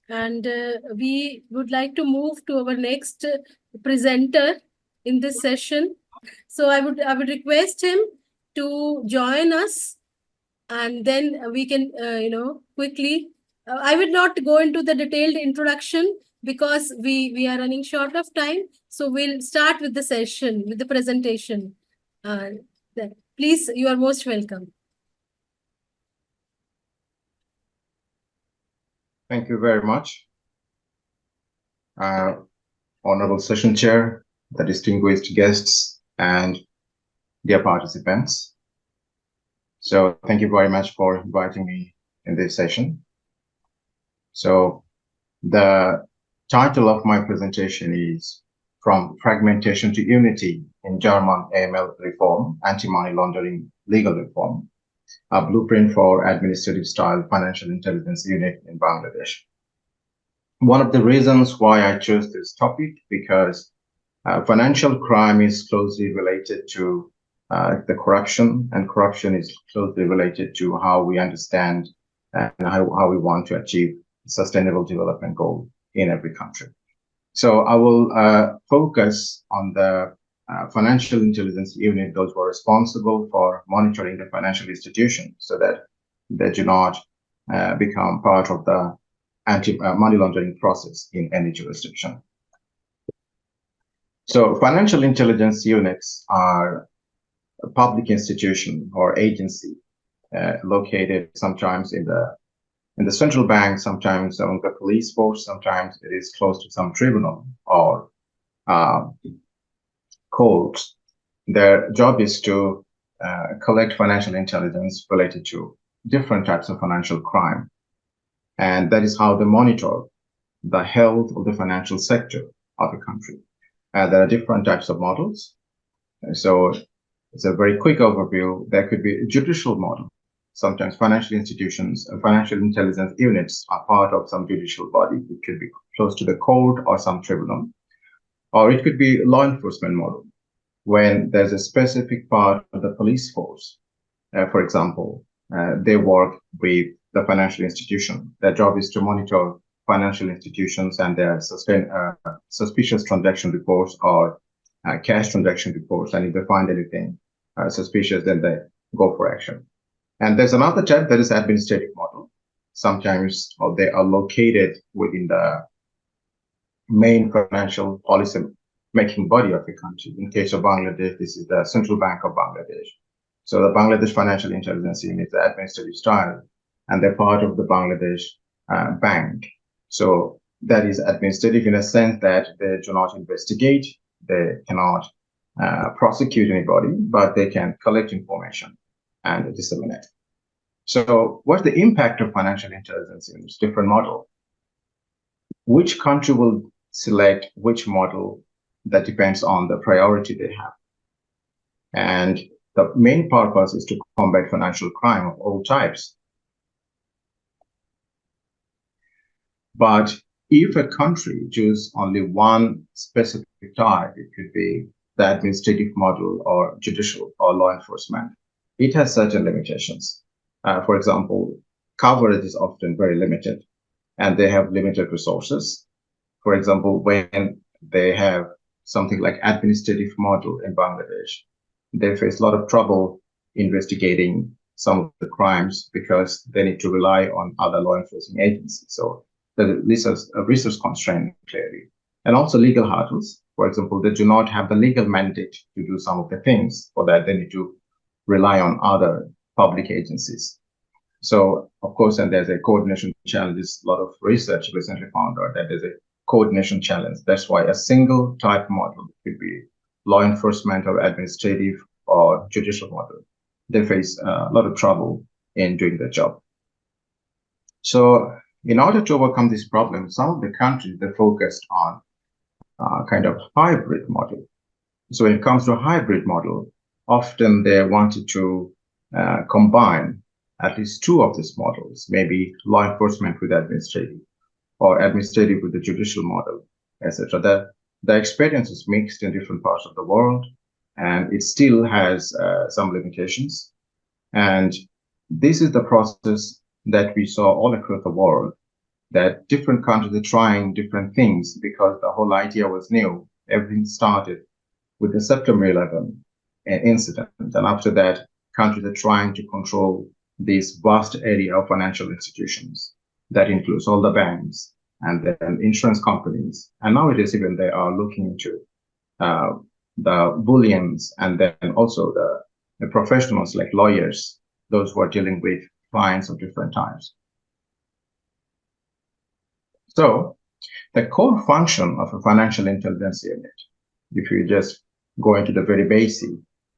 And we would like to move to our next presenter in this session. So I would request him to join us, and then we can quickly. I would not go into the detailed introduction because we are running short of time. So we'll start with the session with the presentation. Uh, Please, you are most welcome. Thank you very much, Honorable Session Chair, the distinguished guests, and dear participants. So thank you very much for inviting me in this session. So the title of my presentation is From Fragmentation to Unity in German AML Reform, Anti-Money Laundering Legal Reform, a blueprint for administrative-style financial intelligence unit in Bangladesh. One of the reasons why I chose this topic, because financial crime is closely related to the corruption, and corruption is closely related to how we understand and how we want to achieve sustainable development goal in every country. So I will focus on the financial intelligence unit, those who are responsible for monitoring the financial institution so that they do not become part of the anti-money laundering process in any jurisdiction. So financial intelligence units are a public institution or agency located sometimes in the central bank, sometimes among the police force, sometimes it is close to some tribunal or court. Their job is to collect financial intelligence related to different types of financial crime. And that is how they monitor the health of the financial sector of a country. There are different types of models. So it's a very quick overview. There could be a judicial model. Sometimes financial institutions and financial intelligence units are part of some judicial body. It could be close to the court or some tribunal. Or it could be a law enforcement model, when there's a specific part of the police force. For example, they work with the financial institution. Their job is to monitor financial institutions and their suspicious transaction reports or cash transaction reports. And if they find anything suspicious, then they go for action. And there's another type that is administrative model. Sometimes they are located within the main financial policy making body of the country. In case of Bangladesh, this is the Central Bank of Bangladesh. So the Bangladesh Financial Intelligence Unit is the administrative style, and they're part of the Bangladesh Bank. So that is administrative in a sense that they do not investigate, they cannot prosecute anybody, but they can collect information and disseminate. So what's the impact of financial intelligence in this different model? Which country will select which model? That depends on the priority they have. And the main purpose is to combat financial crime of all types. But if a country chooses only one specific type, it could be the administrative model or judicial or law enforcement. It has certain limitations. For example, coverage is often very limited and they have limited resources. For example, when they have something like administrative model in Bangladesh, they face a lot of trouble investigating some of the crimes because they need to rely on other law enforcement agencies. So this is a resource constraint clearly. And also legal hurdles. For example, they do not have the legal mandate to do some of the things. For that, they need to rely on other public agencies. So, of course, and there's a coordination challenges. A lot of research recently found out that there's a coordination challenge. That's why a single type model could be law enforcement or administrative or judicial model. They face a lot of trouble in doing their job. So in order to overcome this problem, some of the countries, they focused on kind of hybrid model. So when it comes to a hybrid model, often they wanted to combine at least two of these models, maybe law enforcement with administrative or administrative with the judicial model, etc. The experience is mixed in different parts of the world, and it still has some limitations. And this is the process that we saw all across the world. that different countries are trying different things because the whole idea was new. Everything started with the September 11 incident. And after that, countries are trying to control this vast area of financial institutions. That includes all the banks and then insurance companies. And nowadays, even they are looking into the bullions and then also the professionals like lawyers, those who are dealing with clients of different types. So the core function of a financial intelligence unit, if you just go into the very basic,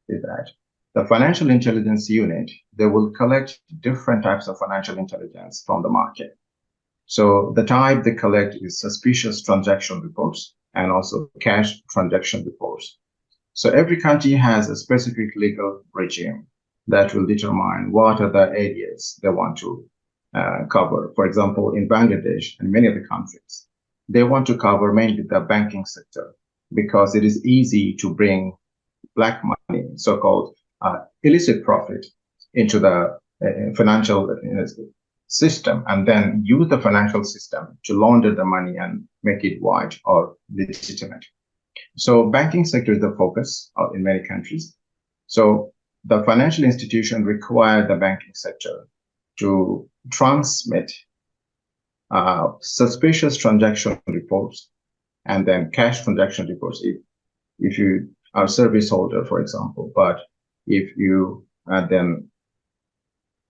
is that the financial intelligence unit, they will collect different types of financial intelligence from the market. So the type they collect is suspicious transaction reports and also cash transaction reports. So every country has a specific legal regime that will determine what are the areas they want to cover. For example, in Bangladesh and many other countries, they want to cover mainly the banking sector because it is easy to bring black money, so-called illicit profit, into the financial system and then use the financial system to launder the money and make it white or legitimate. So banking sector is the focus in many countries. So the financial institution require the banking sector to transmit suspicious transaction reports and then cash transaction reports. If you are a service holder, for example, but if you are then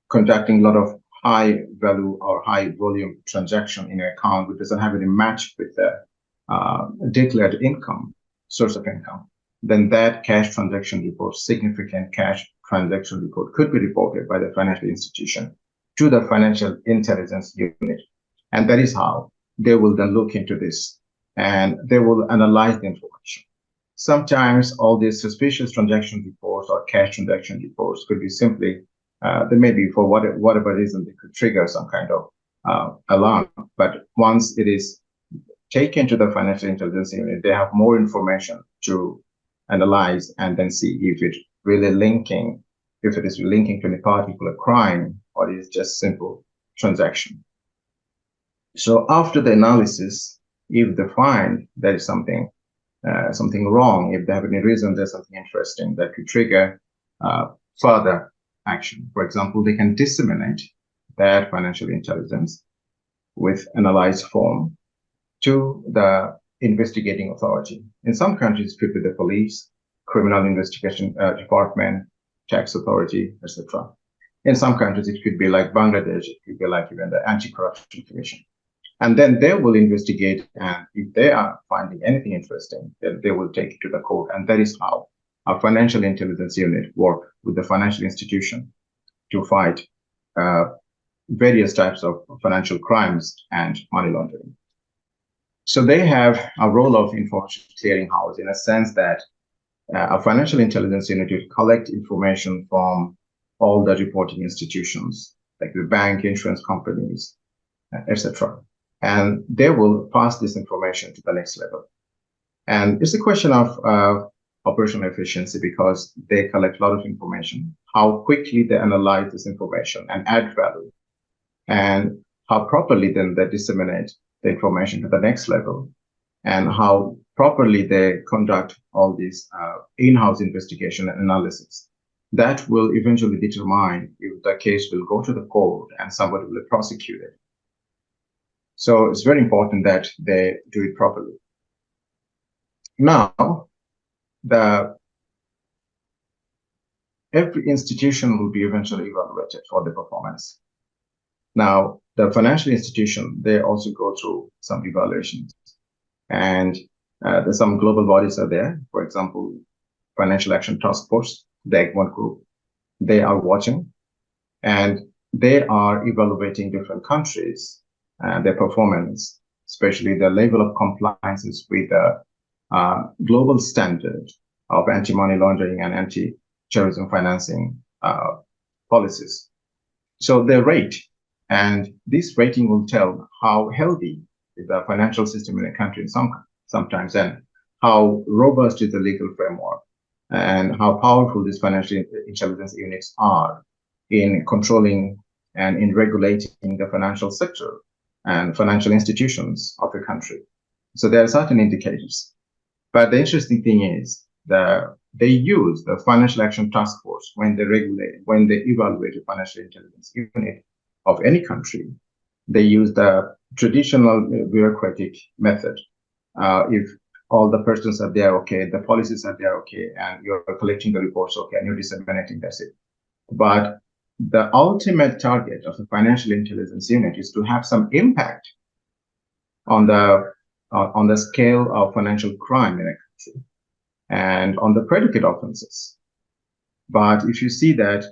conducting a lot of high value or high volume transaction in your account which doesn't have any match with the declared income, source of income, then that cash transaction report, significant cash transaction report, could be reported by the financial institution to the financial intelligence unit. And that is how they will then look into this and they will analyze the information. Sometimes all these suspicious transaction reports or cash transaction reports could be simply, they may be for whatever reason, they could trigger some kind of alarm. But once it is taken to the financial intelligence unit, they have more information to analyze and then see if it really linking, if it is linking to any particular crime or it is just simple transaction. So after the analysis, if they find there is something wrong, if they have any reason there's something interesting that could trigger further action. For example, they can disseminate that financial intelligence with analyzed form to the investigating authority. In some countries, it could be the police, criminal investigation department, tax authority, etc. In some countries, it could be like Bangladesh, it could be like even the Anti-Corruption Commission. And then they will investigate, and if they are finding anything interesting, then they will take it to the court. And that is how our financial intelligence unit work with the financial institution to fight various types of financial crimes and money laundering. So they have a role of information clearinghouse in a sense that a financial intelligence unit will collect information from all the reporting institutions, like the bank, insurance companies, etc. And they will pass this information to the next level. And it's a question of operational efficiency because they collect a lot of information, how quickly they analyze this information and add value, and how properly then they disseminate the information to the next level, and how properly they conduct all these in-house investigation and analysis. That will eventually determine if the case will go to the court and somebody will be prosecuted. So it's very important that they do it properly. Now, every institution will be eventually evaluated for the performance. Now, the financial institution, they also go through some evaluations. And there's some global bodies are there. For example, Financial Action Task Force, the Egmont Group, they are watching. And they are evaluating different countries and their performance, especially the level of compliances with the global standard of anti-money laundering and anti-terrorism financing policies. So they rate, and this rating will tell how healthy is the financial system in a country sometimes, and how robust is the legal framework, and how powerful these financial intelligence units are in controlling and in regulating the financial sector, and financial institutions of a country. So there are certain indicators. But the interesting thing is that they use the Financial Action Task Force when they evaluate a financial intelligence unit of any country. They use the traditional bureaucratic method. If all the persons are there, okay, the policies are there, okay, and you're collecting the reports, okay, and you're disseminating, that's it. But the ultimate target of the financial intelligence unit is to have some impact on the scale of financial crime in a country and on the predicate offenses. But if you see that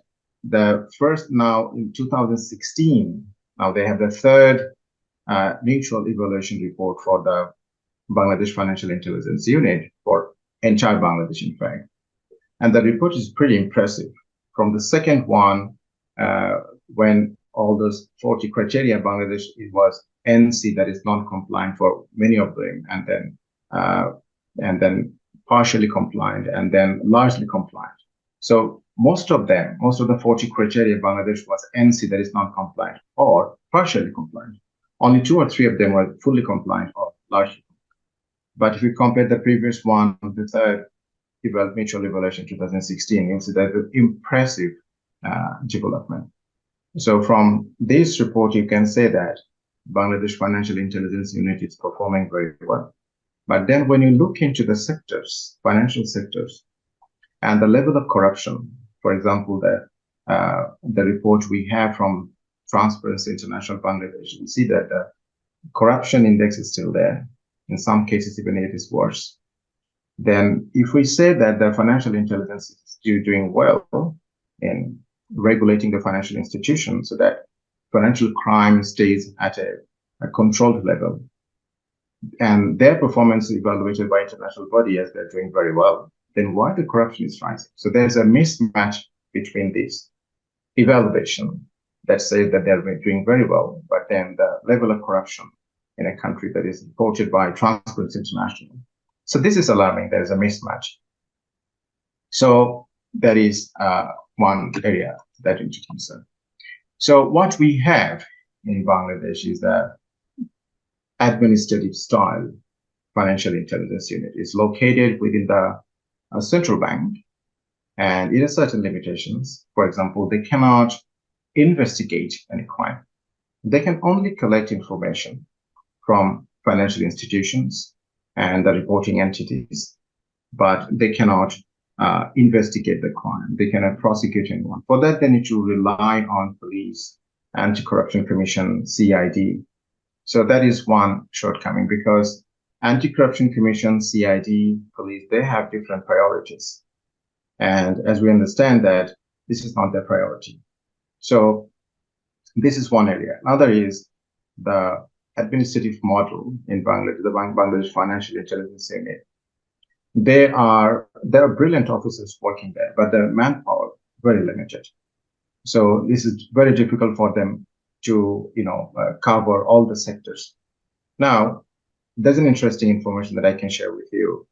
the first now in 2016, now they have the third mutual evaluation report for the Bangladesh Financial Intelligence Unit for entire Bangladesh, in fact. And the report is pretty impressive. From the second one, when all those 40 criteria in Bangladesh, it was NC that is non-compliant for many of them, and then partially compliant, and then largely compliant. So most of the 40 criteria in Bangladesh was NC that is non-compliant or partially compliant. Only 2 or 3 of them were fully compliant or largely compliant. But if you compare the previous one, the third mutual evaluation 2016, you'll see that an impressive development. So from this report, you can say that Bangladesh Financial Intelligence Unit is performing very well. But then when you look into the sectors, financial sectors, and the level of corruption, for example, the report we have from Transparency International Bangladesh, you see that the corruption index is still there. In some cases, even it is worse. Then if we say that the financial intelligence is doing well in regulating the financial institutions so that financial crime stays at a controlled level, and their performance is evaluated by international body as they're doing very well, then why the corruption is rising? So there's a mismatch between this evaluation that says that they're doing very well, but then the level of corruption in a country that is reported by Transparency International. So this is alarming. There is a mismatch. So that is one area that is concerned. So what we have in Bangladesh is that administrative style financial intelligence unit is located within the central bank, and it has certain limitations. For example, they cannot investigate any crime. They can only collect information from financial institutions and the reporting entities, but they cannot investigate the crime. They cannot prosecute anyone. For that, they need to rely on police, Anti-Corruption Commission, CID. So that is one shortcoming, because Anti-Corruption Commission, CID, police, they have different priorities. And as we understand that, this is not their priority. So this is one area. Another is the administrative model in Bangladesh, the Bangladesh Financial Intelligence Unit. There are brilliant officers working there, but the manpower very limited. So this is very difficult for them to cover all the sectors. Now, there's an interesting information that I can share with you.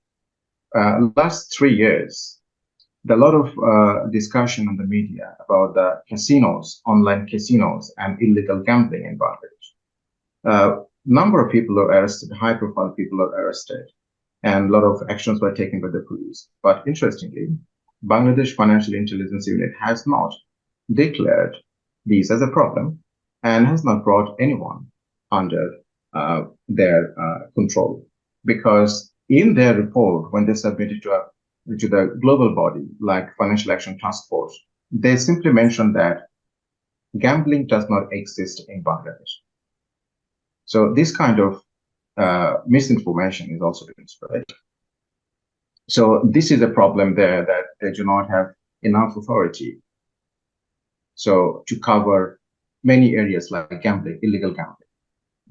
Last 3 years, there are a lot of discussion in the media about the casinos, online casinos, and illegal gambling in Bangladesh. Number of people are arrested, high-profile people are arrested, and a lot of actions were taken by the police. But interestingly, Bangladesh Financial Intelligence Unit has not declared these as a problem and has not brought anyone under their control, because in their report, when they submitted to the global body like Financial Action Task Force, they simply mentioned that gambling does not exist in Bangladesh. So this kind of misinformation is also being spread. So this is a problem there, that they do not have enough authority so to cover many areas like gambling, illegal gambling.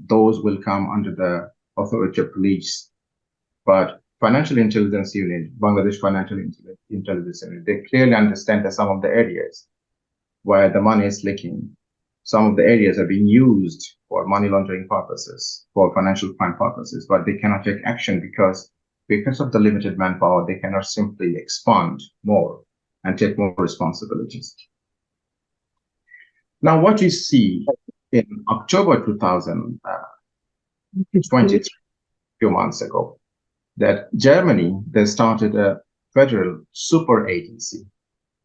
Those will come under the authority of police. But Financial Intelligence Unit, Bangladesh Financial Intelligence Unit, they clearly understand that some of the areas where the money is leaking, some of the areas are being used for money laundering purposes, for financial crime purposes, but they cannot take action because of the limited manpower, they cannot simply expand more and take more responsibilities. Now, what you see in October 2000, 23 few months ago, that Germany, they started a federal super agency.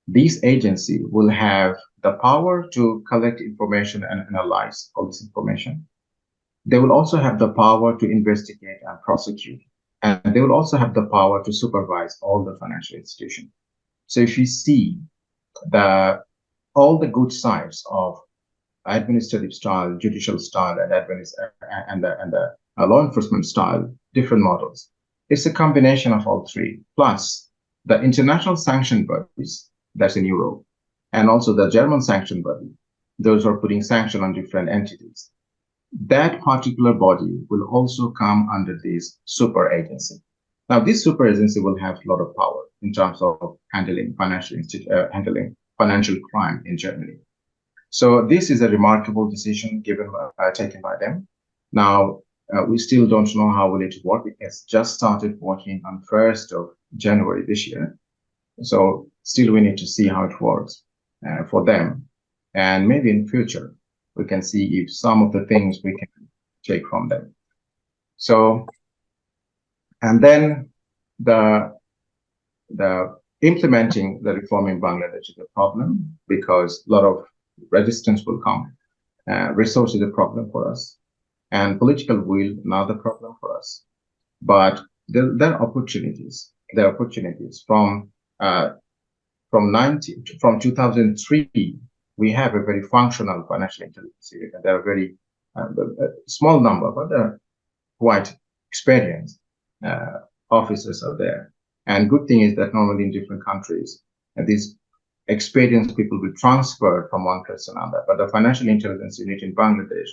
This agency will have the power to collect information and analyze all this information. They will also have the power to investigate and prosecute. And they will also have the power to supervise all the financial institutions. So if you see all the good sides of administrative style, judicial style, and the law enforcement style, different models, it's a combination of all three, plus the international sanction bodies that's in Europe, and also the German sanction body, those who are putting sanction on different entities. That particular body will also come under this super agency. Now, this super agency will have a lot of power in terms of handling financial crime in Germany. So this is a remarkable decision taken by them. Now, we still don't know how will it work. It has just started working on 1st of January this year. So still we need to see how it works for them. And maybe in future, we can see if some of the things we can take from them. So, and then the implementing the reform in Bangladesh is a problem because a lot of resistance will come. Resource is a problem for us, and political will another problem for us. But there are opportunities. There are opportunities from 2003. We have a very functional financial intelligence unit, and there are very small number, but they're quite experienced officers are there. And good thing is that normally in different countries, these experienced people will transfer from one place to another. But the financial intelligence unit in Bangladesh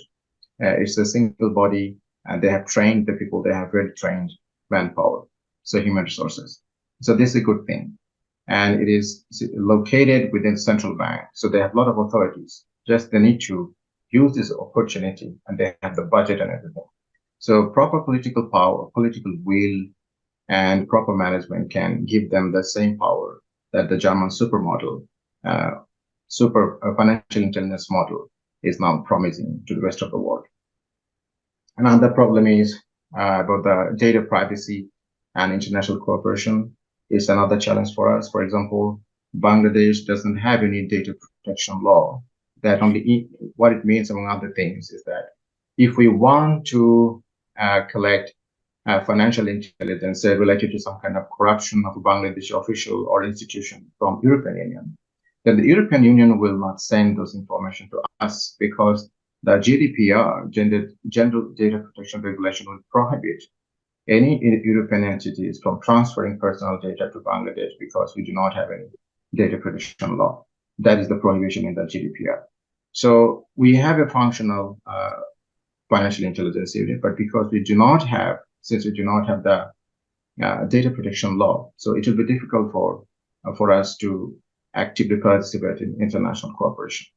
is a single body, and they have trained the people. They have very trained manpower, so human resources. So this is a good thing. And it is located within central bank. So they have a lot of authorities. Just they need to use this opportunity, and they have the budget and everything. So proper political power, political will, and proper management can give them the same power that the German supermodel, financial intelligence model is now promising to the rest of the world. Another problem is about the data privacy and international cooperation is another challenge for us. For example, Bangladesh doesn't have any data protection law. That only what it means, among other things, is that if we want to collect financial intelligence related to some kind of corruption of a Bangladeshi official or institution from European Union, then the European Union will not send those information to us because the GDPR, General Data Protection Regulation, will prohibit any European entities from transferring personal data to Bangladesh because we do not have any data protection law. That is the prohibition in the GDPR. So we have a functional financial intelligence unit, but because we do not have, since we do not have the data protection law, so it will be difficult for us to actively participate in international cooperation.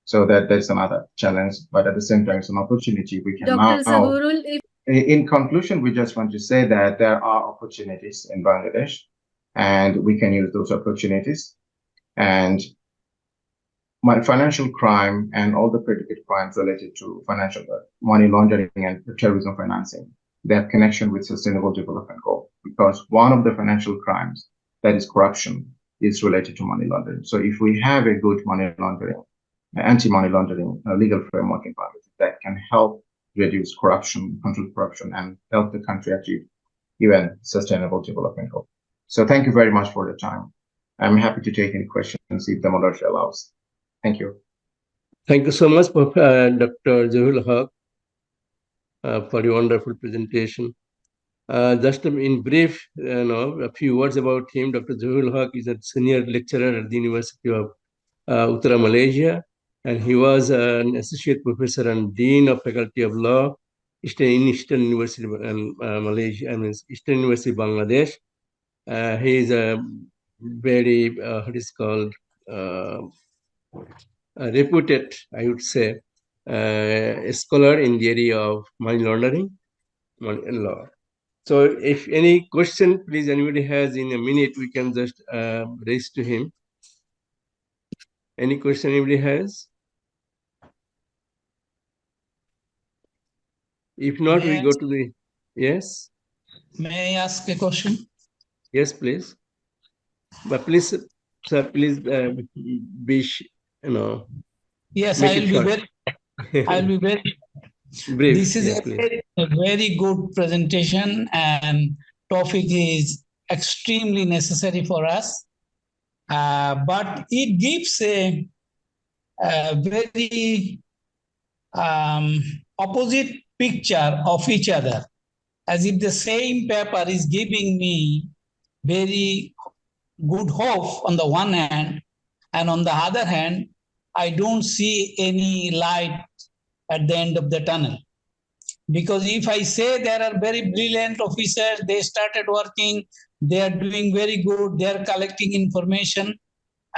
So that's another challenge, but at the same time, it's an opportunity we can Dr. Zahurul, in conclusion, we just want to say that there are opportunities in Bangladesh, and we can use those opportunities. And financial crime and all the predicate crimes related to financial money laundering and terrorism financing, they have connection with sustainable development goal, because one of the financial crimes, that is corruption, is related to money laundering. So if we have a good money laundering, anti-money laundering legal framework in Bangladesh, that can help reduce corruption, control corruption, and help the country achieve even sustainable development goal. So thank you very much for the time. I'm happy to take any questions if the moderator allows. Thank you. Thank you so much, Dr. Zahurul Haq, for your wonderful presentation. Just in brief, a few words about him. Dr. Zahurul Haq is a senior lecturer at the University of Uttara, Malaysia, and he was an associate professor and dean of faculty of law in Eastern University Malaysia, Eastern University Bangladesh. He is a very what is called reputed, I would say, a scholar in the area of money laundering and law. So if any question, please, anybody has in a minute, we can just raise to him. Any question anybody has? If not, we May I- go to the, yes, May I ask a question? yes, please. But please, sir, please be, Yes, make I it will be short. very. I'll be very. Brief, This is yeah, please. a very good presentation, and topic is extremely necessary for us. But it gives a very opposite picture of each other, as if the same paper is giving me very good hope on the one hand, and on the other hand, I don't see any light at the end of the tunnel. Because if I say there are very brilliant officers, they started working, they are doing very good, they are collecting information,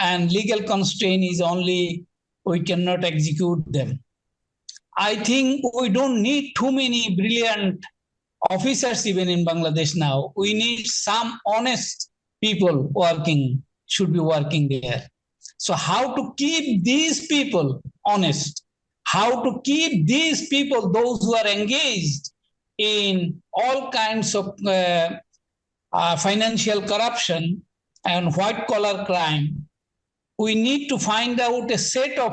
and legal constraint is only we cannot execute them. I think we don't need too many brilliant officers even in Bangladesh now. We need some honest people should be working there. So how to keep these people honest? How to keep these people, those who are engaged in all kinds of financial corruption and white collar crime? We need to find out a set of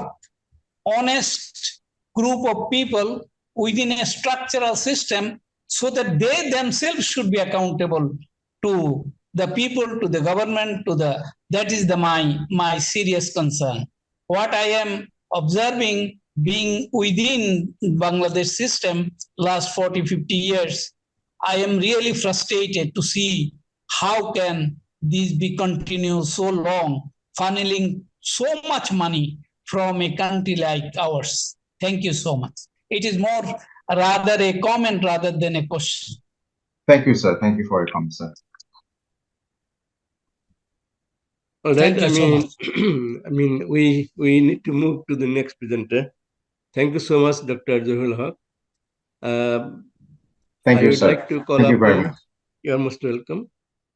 honest group of people within a structural system, so that they themselves should be accountable to the people, to the government, that is my serious concern. What I am observing, being within Bangladesh system last 40, 50 years, I am really frustrated to see how can this be continued so long, funneling so much money from a country like ours. Thank you so much. It is more rather a comment rather than a question. Thank you, sir. Thank you for your comment, sir. All right. Thank you so much. I mean, we need to move to the next presenter. Thank you so much, Dr. Zahurul Haq. Thank I you, would sir. like to call Thank you very upon. much. You are most welcome.